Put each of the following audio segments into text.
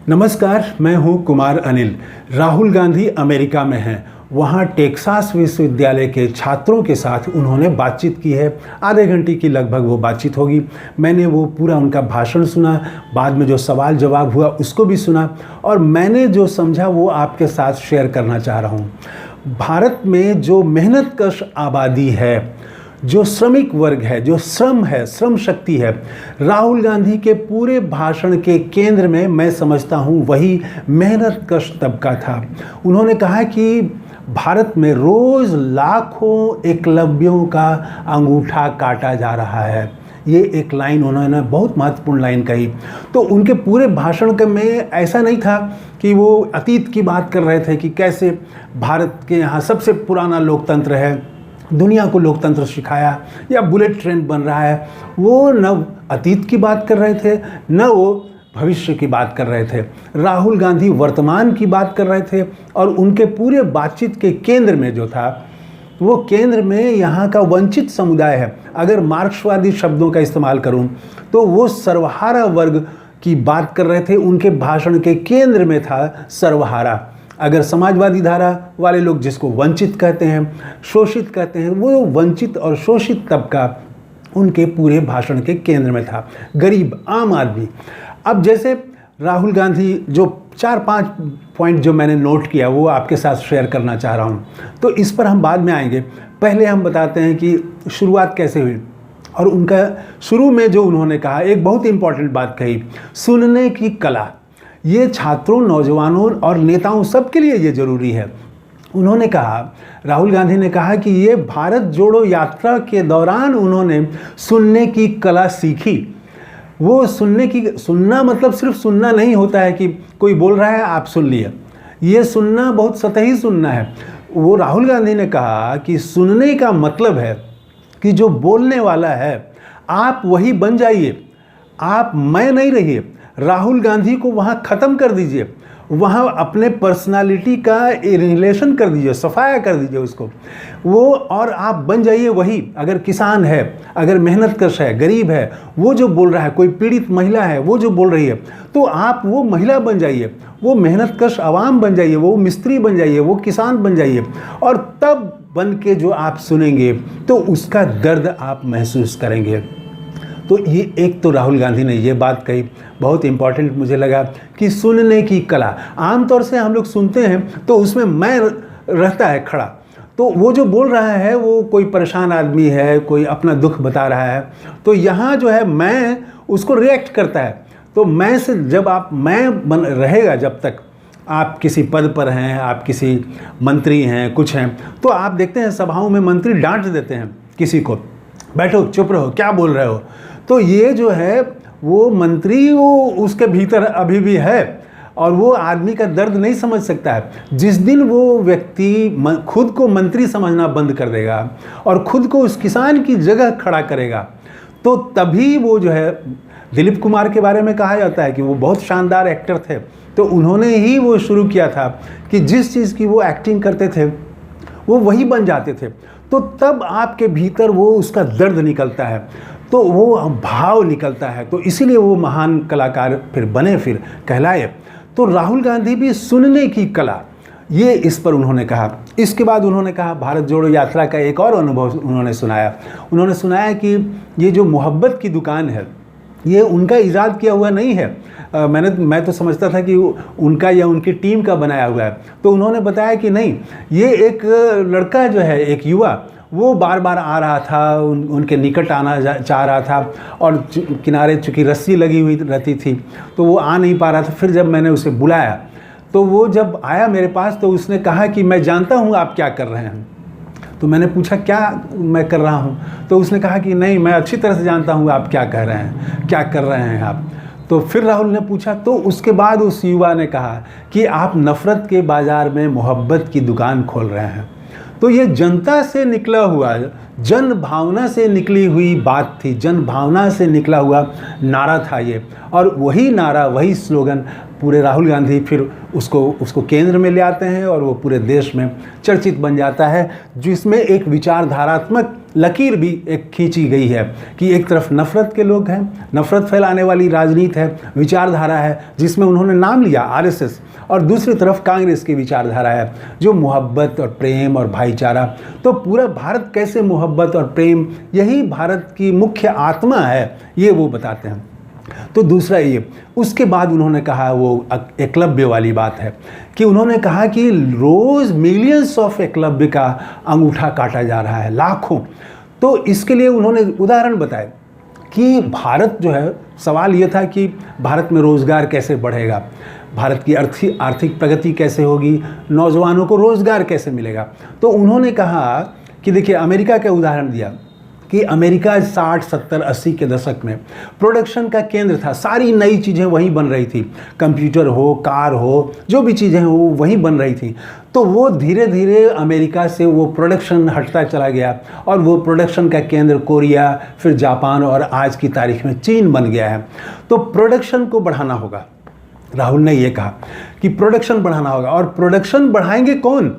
नमस्कार, मैं हूं कुमार अनिल। राहुल गांधी अमेरिका में हैं। वहां टेक्सास विश्वविद्यालय के छात्रों के साथ उन्होंने बातचीत की है। आधे घंटे की लगभग वो बातचीत होगी। मैंने वो पूरा उनका भाषण सुना, बाद में जो सवाल जवाब हुआ उसको भी सुना, और मैंने जो समझा वो आपके साथ शेयर करना चाह रहा हूँ। भारत में जो मेहनतकश आबादी है, जो श्रमिक वर्ग है, जो श्रम है, श्रम शक्ति है, राहुल गांधी के पूरे भाषण के केंद्र में मैं समझता हूँ वही मेहनतकश तबका था। उन्होंने कहा कि भारत में रोज़ लाखों एकलव्यों का अंगूठा काटा जा रहा है। ये एक लाइन उन्होंने बहुत महत्वपूर्ण लाइन कही। तो उनके पूरे भाषण में ऐसा नहीं था कि वो अतीत की बात कर रहे थे कि कैसे भारत के यहाँ सबसे पुराना लोकतंत्र है, दुनिया को लोकतंत्र सिखाया, या बुलेट ट्रेन बन रहा है। वो न अतीत की बात कर रहे थे, न वो भविष्य की बात कर रहे थे। राहुल गांधी वर्तमान की बात कर रहे थे, और उनके पूरे बातचीत के केंद्र में जो था, वो केंद्र में यहाँ का वंचित समुदाय है। अगर मार्क्सवादी शब्दों का इस्तेमाल करूँ तो वो सर्वहारा वर्ग की बात कर रहे थे। उनके भाषण के केंद्र में था सर्वहारा। अगर समाजवादी धारा वाले लोग जिसको वंचित कहते हैं, शोषित कहते हैं, वो वंचित और शोषित तबका उनके पूरे भाषण के केंद्र में था, गरीब आम आदमी। अब जैसे राहुल गांधी जो 4-5 पॉइंट जो मैंने नोट किया वो आपके साथ शेयर करना चाह रहा हूँ, तो इस पर हम बाद में आएंगे। पहले हम बताते हैं कि शुरुआत कैसे हुई। और उनका शुरू में जो उन्होंने कहा, एक बहुत इंपॉर्टेंट बात कही, सुनने की कला। ये छात्रों, नौजवानों और नेताओं सबके लिए ये ज़रूरी है। उन्होंने कहा, राहुल गांधी ने कहा कि ये भारत जोड़ो यात्रा के दौरान उन्होंने सुनने की कला सीखी। वो सुनना मतलब सिर्फ सुनना नहीं होता है कि कोई बोल रहा है आप सुन लिए। ये सुनना बहुत सतही सुनना है। वो राहुल गांधी ने कहा कि सुनने का मतलब है कि जो बोलने वाला है आप वही बन जाइए, आप मैं नहीं रहिए। राहुल गांधी को वहाँ ख़त्म कर दीजिए, वहाँ अपने पर्सनालिटी का रिलेशन कर दीजिए, सफाया कर दीजिए उसको वो, और आप बन जाइए वही। अगर किसान है, अगर मेहनतकश है, गरीब है, वो जो बोल रहा है, कोई पीड़ित महिला है वो जो बोल रही है, तो आप वो महिला बन जाइए, वो मेहनतकश आवाम बन जाइए, वो मिस्त्री बन जाइए, वो किसान बन जाइए। और तब बन के जो आप सुनेंगे तो उसका दर्द आप महसूस करेंगे। तो ये एक तो राहुल गांधी ने ये बात कही, बहुत इंपॉर्टेंट मुझे लगा कि सुनने की कला। आमतौर से हम लोग सुनते हैं तो उसमें मैं रहता है खड़ा, तो वो जो बोल रहा है वो कोई परेशान आदमी है, कोई अपना दुख बता रहा है, तो यहाँ जो है मैं उसको रिएक्ट करता है। तो मैं से जब आप मैं बन रहेगा, जब तक आप किसी पद पर हैं, आप किसी मंत्री हैं, कुछ हैं, तो आप देखते हैं सभाओं में मंत्री डांट देते हैं किसी को, बैठो, चुप रहो, क्या बोल रहे हो। तो ये जो है वो मंत्री वो उसके भीतर अभी भी है, और वो आदमी का दर्द नहीं समझ सकता है। जिस दिन वो व्यक्ति खुद को मंत्री समझना बंद कर देगा और खुद को उस किसान की जगह खड़ा करेगा, तो तभी वो जो है, दिलीप कुमार के बारे में कहा जाता है कि वो बहुत शानदार एक्टर थे, तो उन्होंने ही वो शुरू किया था कि जिस चीज़ की वो एक्टिंग करते थे वो वही बन जाते थे। तो तब आपके भीतर वो उसका दर्द निकलता है, तो वो भाव निकलता है, तो इसीलिए वो महान कलाकार फिर बने, फिर कहलाए। तो राहुल गांधी भी सुनने की कला, ये इस पर उन्होंने कहा। इसके बाद उन्होंने कहा भारत जोड़ो यात्रा का एक और अनुभव उन्होंने सुनाया। उन्होंने सुनाया कि ये जो मोहब्बत की दुकान है ये उनका ईजाद किया हुआ नहीं है। मैं तो समझता था कि उनका या उनकी टीम का बनाया हुआ है। तो उन्होंने बताया कि नहीं, ये एक लड़का जो है, एक युवा, वो बार बार आ रहा था, उनके निकट आना चाह रहा था, और किनारे चूँकि रस्सी लगी हुई रहती थी तो वो आ नहीं पा रहा था। फिर जब मैंने उसे बुलाया तो वो जब आया मेरे पास तो उसने कहा कि मैं जानता हूँ आप क्या कर रहे हैं। तो मैंने पूछा क्या मैं कर रहा हूँ, तो उसने कहा कि नहीं, मैं अच्छी तरह से जानता हूँ आप क्या कह रहे हैं, क्या कर रहे हैं आप। तो फिर राहुल ने पूछा, तो उसके बाद उस युवा ने कहा कि आप नफ़रत के बाज़ार में मोहब्बत की दुकान खोल रहे हैं। तो ये जनता से निकला हुआ, जन भावना से निकली हुई बात थी, जन भावना से निकला हुआ नारा था ये। और वही नारा, वही स्लोगन पूरे राहुल गांधी फिर उसको केंद्र में ले आते हैं और वो पूरे देश में चर्चित बन जाता है, जिसमें एक विचारधारात्मक लकीर भी एक खींची गई है कि एक तरफ नफ़रत के लोग हैं, नफ़रत फैलाने वाली राजनीति है, विचारधारा है जिसमें उन्होंने नाम लिया आरएसएस, और दूसरी तरफ कांग्रेस की विचारधारा है जो मोहब्बत और प्रेम और भाईचारा। तो पूरा भारत कैसे मोहब्बत और प्रेम, यही भारत की मुख्य आत्मा है, ये वो बताते हैं। तो दूसरा ये, उसके बाद उन्होंने कहा, वो एकलव्य वाली बात है कि उन्होंने कहा कि रोज़ मिलियंस ऑफ एकलव्य का अंगूठा काटा जा रहा है, लाखों। तो इसके लिए उन्होंने उदाहरण बताए कि भारत जो है, सवाल ये था कि भारत में रोज़गार कैसे बढ़ेगा, भारत की आर्थिक प्रगति कैसे होगी, नौजवानों को रोज़गार कैसे मिलेगा। तो उन्होंने कहा कि देखिए, अमेरिका का उदाहरण दिया कि अमेरिका 60, 70, 80 के दशक में प्रोडक्शन का केंद्र था, सारी नई चीज़ें वहीं बन रही थी, कंप्यूटर हो, कार हो, जो भी चीज़ें हो वहीं बन रही थी। तो वो धीरे धीरे अमेरिका से वो प्रोडक्शन हटता चला गया और वो प्रोडक्शन का केंद्र कोरिया, फिर जापान और आज की तारीख में चीन बन गया है। तो प्रोडक्शन को बढ़ाना होगा, राहुल ने ये कहा कि प्रोडक्शन बढ़ाना होगा। और प्रोडक्शन बढ़ाएंगे कौन?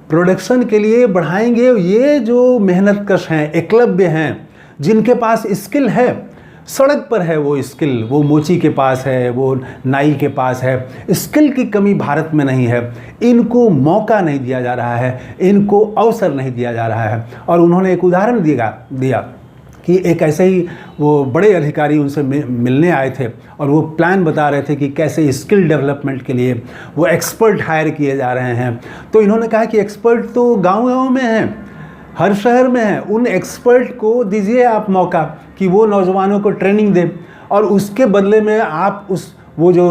प्रोडक्शन के लिए बढ़ाएंगे ये जो मेहनतकश हैं, एकलव्य हैं, जिनके पास स्किल है, सड़क पर है वो स्किल, वो मोची के पास है, वो नाई के पास है। स्किल की कमी भारत में नहीं है, इनको मौका नहीं दिया जा रहा है, इनको अवसर नहीं दिया जा रहा है। और उन्होंने एक उदाहरण दिया कि एक ऐसे ही वो बड़े अधिकारी उनसे मिलने आए थे और वो प्लान बता रहे थे कि कैसे स्किल डेवलपमेंट के लिए वो एक्सपर्ट हायर किए जा रहे हैं। तो इन्होंने कहा कि एक्सपर्ट तो गांव-गांव में हैं, हर शहर में हैं, उन एक्सपर्ट को दीजिए आप मौका कि वो नौजवानों को ट्रेनिंग दे, और उसके बदले में आप वो जो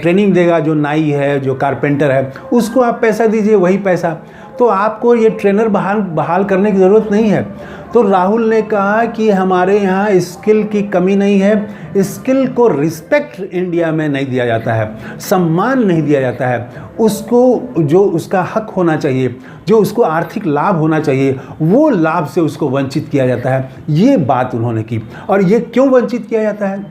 ट्रेनिंग देगा, जो नाई है, जो कारपेंटर है, उसको आप पैसा दीजिए, वही पैसा। तो आपको ये ट्रेनर बहाल करने की ज़रूरत नहीं है। तो राहुल ने कहा कि हमारे यहाँ स्किल की कमी नहीं है, स्किल को रिस्पेक्ट इंडिया में नहीं दिया जाता है, सम्मान नहीं दिया जाता है, उसको जो उसका हक होना चाहिए, जो उसको आर्थिक लाभ होना चाहिए, वो लाभ से उसको वंचित किया जाता है। ये बात उन्होंने की। और ये क्यों वंचित किया जाता है,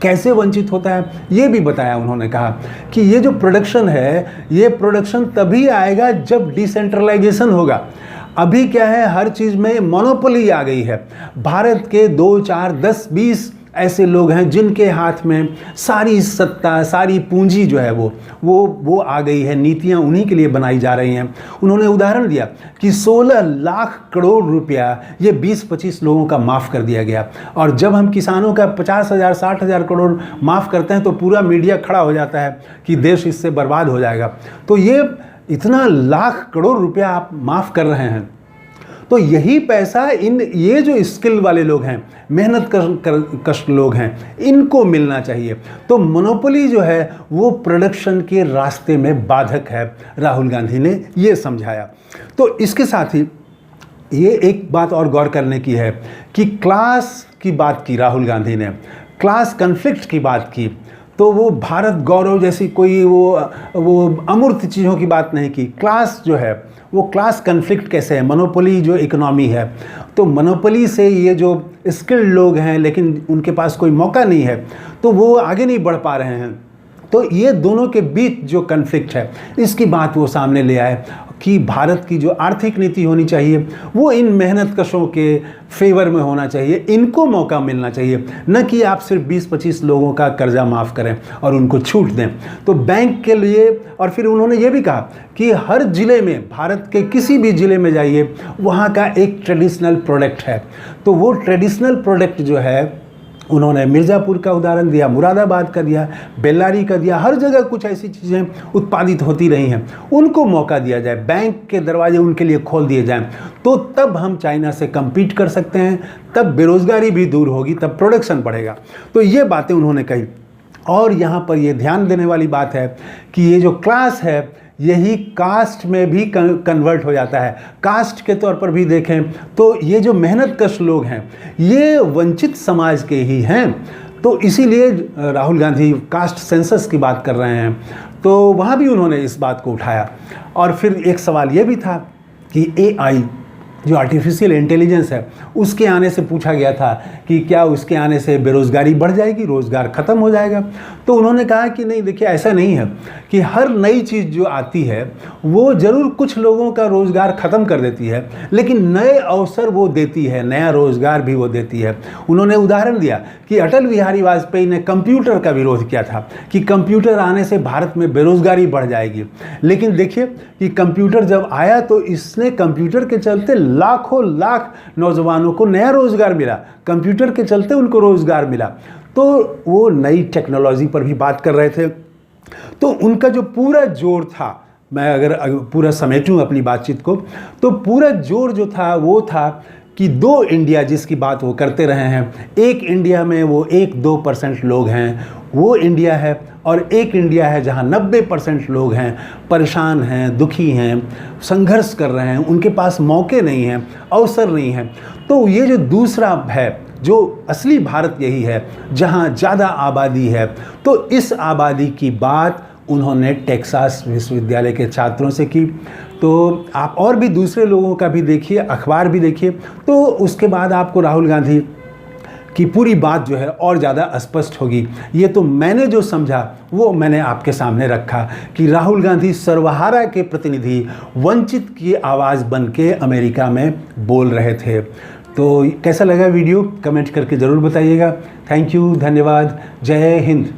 कैसे वंचित होता है, ये भी बताया। उन्होंने कहा कि ये जो प्रोडक्शन है, ये प्रोडक्शन तभी आएगा जब डिसेंट्रलाइजेशन होगा। अभी क्या है, हर चीज़ में मोनोपोली आ गई है। भारत के 2, 4, 10, 20 ऐसे लोग हैं जिनके हाथ में सारी सत्ता, सारी पूंजी जो है वो आ गई है, नीतियां उन्हीं के लिए बनाई जा रही हैं। उन्होंने उदाहरण दिया कि 16 लाख करोड़ रुपया ये 20-25 लोगों का माफ़ कर दिया गया। और जब हम किसानों का 50,000, 60,000 करोड़ माफ़ करते हैं तो पूरा मीडिया खड़ा हो जाता है कि देश इससे बर्बाद हो जाएगा। तो ये इतना लाख करोड़ रुपया आप माफ़ कर रहे हैं, तो यही पैसा ये जो स्किल वाले लोग हैं, मेहनत कश लोग हैं, इनको मिलना चाहिए। तो मोनोपोली जो है वो प्रोडक्शन के रास्ते में बाधक है, राहुल गांधी ने ये समझाया। तो इसके साथ ही ये एक बात और गौर करने की है कि क्लास की बात की राहुल गांधी ने, क्लास कन्फ्लिक्ट की बात की। तो वो भारत गौरव जैसी कोई वो अमूर्त चीज़ों की बात नहीं की। क्लास जो है वो क्लास कन्फ्लिक्ट कैसे है, मोनोपोली जो इकोनॉमी है, तो मोनोपोली से ये जो स्किल्ड लोग हैं लेकिन उनके पास कोई मौका नहीं है, तो वो आगे नहीं बढ़ पा रहे हैं। तो ये दोनों के बीच जो कन्फ्लिक्ट है, इसकी बात वो सामने ले आए कि भारत की जो आर्थिक नीति होनी चाहिए वो इन मेहनतकशों के फेवर में होना चाहिए, इनको मौका मिलना चाहिए, न कि आप सिर्फ 20-25 लोगों का कर्जा माफ़ करें और उनको छूट दें। तो बैंक के लिए, और फिर उन्होंने ये भी कहा कि हर ज़िले में, भारत के किसी भी ज़िले में जाइए, वहाँ का एक ट्रेडिशनल प्रोडक्ट है। तो वो ट्रेडिशनल प्रोडक्ट जो है, उन्होंने मिर्ज़ापुर का उदाहरण दिया, मुरादाबाद का दिया, बेल्लारी का दिया, हर जगह कुछ ऐसी चीज़ें उत्पादित होती रही हैं, उनको मौका दिया जाए, बैंक के दरवाजे उनके लिए खोल दिए जाएं, तो तब हम चाइना से कम्पीट कर सकते हैं, तब बेरोज़गारी भी दूर होगी, तब प्रोडक्शन बढ़ेगा। तो ये बातें उन्होंने कही। और यहाँ पर ये ध्यान देने वाली बात है कि ये जो क्लास है, यही कास्ट में भी कन्वर्ट हो जाता है। कास्ट के तौर पर भी देखें तो ये जो मेहनतकश लोग हैं, ये वंचित समाज के ही हैं। तो इसीलिए राहुल गांधी कास्ट सेंसस की बात कर रहे हैं, तो वहाँ भी उन्होंने इस बात को उठाया। और फिर एक सवाल ये भी था कि जो आर्टिफिशियल इंटेलिजेंस है उसके आने से पूछा गया था कि क्या उसके आने से बेरोज़गारी बढ़ जाएगी, रोज़गार ख़त्म हो जाएगा। तो उन्होंने कहा कि नहीं, देखिए ऐसा नहीं है कि हर नई चीज़ जो आती है वो ज़रूर कुछ लोगों का रोज़गार ख़त्म कर देती है, लेकिन नए अवसर वो देती है, नया रोज़गार भी वो देती है। उन्होंने उदाहरण दिया कि अटल बिहारी वाजपेयी ने कंप्यूटर का विरोध किया था कि कंप्यूटर आने से भारत में बेरोज़गारी बढ़ जाएगी, लेकिन देखिए कि कंप्यूटर जब आया तो इसने कंप्यूटर के चलते लाखों लाख नौजवानों को नया रोज़गार मिला, कंप्यूटर के चलते उनको रोज़गार मिला। तो वो नई टेक्नोलॉजी पर भी बात कर रहे थे। तो उनका जो पूरा जोर था, मैं अगर पूरा समेटूं अपनी बातचीत को, तो पूरा जोर जो था वो था कि 2 इंडिया जिसकी बात वो करते रहे हैं, एक इंडिया में वो 1-2% लोग हैं, वो इंडिया है, और एक इंडिया है जहां 90% लोग हैं, परेशान हैं, दुखी हैं, संघर्ष कर रहे हैं, उनके पास मौके नहीं हैं, अवसर नहीं हैं। तो ये जो दूसरा है, जो असली भारत यही है जहां ज़्यादा आबादी है। तो इस आबादी की बात उन्होंने टेक्सास विश्वविद्यालय के छात्रों से की। तो आप और भी दूसरे लोगों का भी देखिए, अखबार भी देखिए, तो उसके बाद आपको राहुल गांधी की पूरी बात जो है और ज़्यादा स्पष्ट होगी। ये तो मैंने जो समझा वो मैंने आपके सामने रखा कि राहुल गांधी सर्वहारा के प्रतिनिधि, वंचित की आवाज़ बन के अमेरिका में बोल रहे थे। तो कैसा लगा वीडियो, कमेंट करके ज़रूर बताइएगा। थैंक यू, धन्यवाद, जय हिंद।